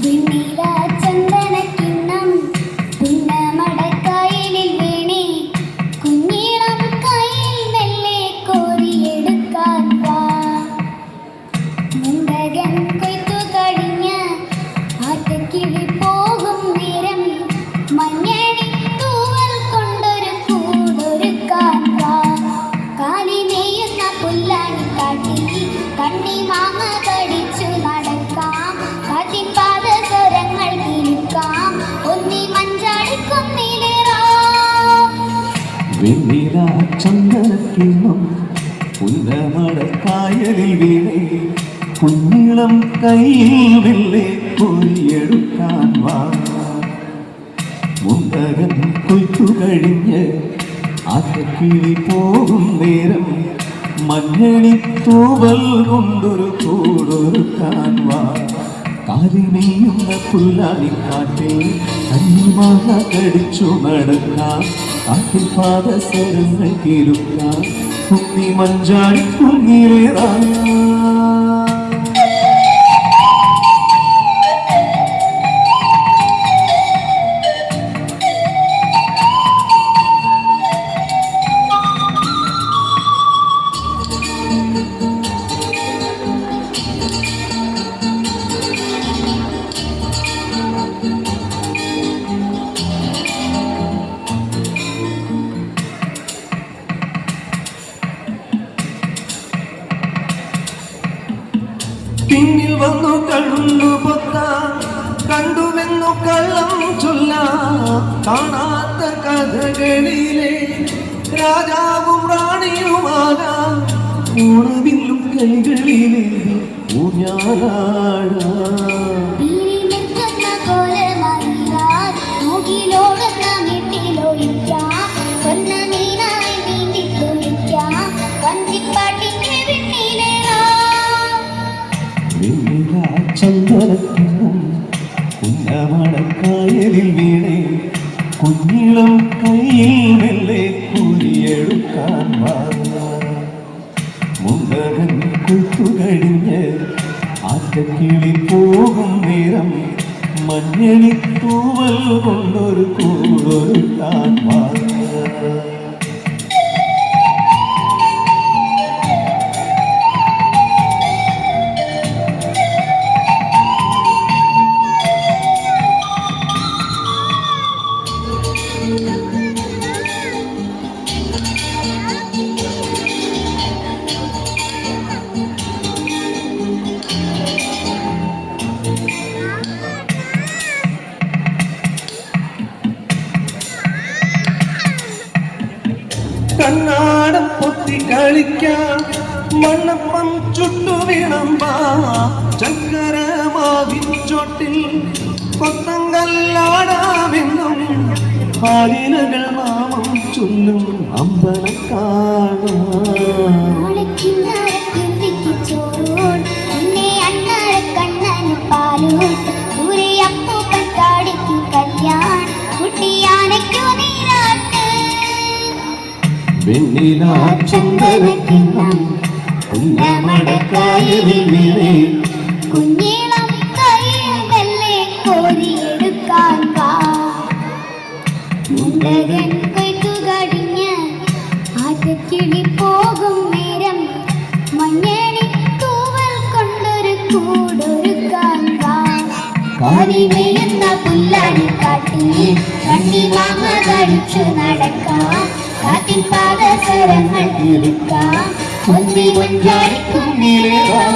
വെണ്ണില ചന്ദനക്കിണ്ണം പുന്നമടക്കായലിൽ വീണേ കുഞ്ഞിളം കയ്യിൽ വെള്ളെ കോരിയെടുക്കാൻ വാ. മുണ്ടകൻ കൊയ്ത്തു കഴിഞ്ഞ് ആറ്റക്കിളി പോകും നേരം മഞ്ഞളി തൂവൽ കൊണ്ടൊരു കൂടൊരുക്കാൻ വാ. കാലിനെയ്യുന്ന പുല്ലാനിക്കാട്ടിൽ കന്നിമാങ്ങ കടിച്ചു നടക്കാം. കാട്ടിൽ പാദസരങ്ങൾ കേൾക്കാം. കുന്നി മഞ്ചാടി കുങ്ങിലേറാം. പിന്നിൽ വന്നു കണ്ണു പൊത്താം, കണ്ടുവെന്നു കള്ളം ചൊല്ലാം. കാണാത്ത കഥകളിലെ രാജാവും റാണിയുമാകാം. ഊണവില്ലും കൈകളിലെ ഊഞ്ഞാലാടാം. ചന്ദനക്കിണ്ണം പുന്നമടക്കായലിൽ വീണേ കുഞ്ഞിളം കയ്യിൽ വെള്ളെ കോരിയെടുക്കാൻ വാ. മുണ്ടകൻ കൊയ്ത്തു കഴിഞ്ഞ് ആറ്റക്കിളി പോകും നേരം മഞ്ഞളി തൂവൽ കൊണ്ടൊരു കൂടൊരുക്കാൻ വാ. കണ്ണാടം പൊത്തി കളിക്കാം, മണ്ണപ്പം ചുട്ടു വിളമ്പാം. ചക്കരമാവിൻ ചോട്ടിൽ കൊത്തങ്കല്ലാടാമെന്നും പാലിനകൾ നാമം ചൊല്ലും അമ്പലക്കാട്. വെണ്ണില ചന്ദനക്കിണ്ണം പുന്നമടക്കായലിൽ വീണേ കുഞ്ഞിളം കയ്യിൽ വെള്ളെ കോരിയെടുക്കാൻ വാ. മുണ്ടകൻ കൊയ്ത്തു കഴിഞ്ഞ് ആറ്റക്കിളി പോകും നേരം മഞ്ഞളി തൂവൽ കൊണ്ടൊരു കൂടൊരുക്കാൻ വാ. കാലിനെയ്യുന്ന പുല്ലാനിക്കാട്ടിൽ കണ്ണിമാങ്ങ കടിച്ചു നടക്കാം. കാട്ടിൽ പാദസരങ്ങൾ കേൾക്കാം. ഒന്നി മഞ്ചാടി കുങ്ങിലേറാം.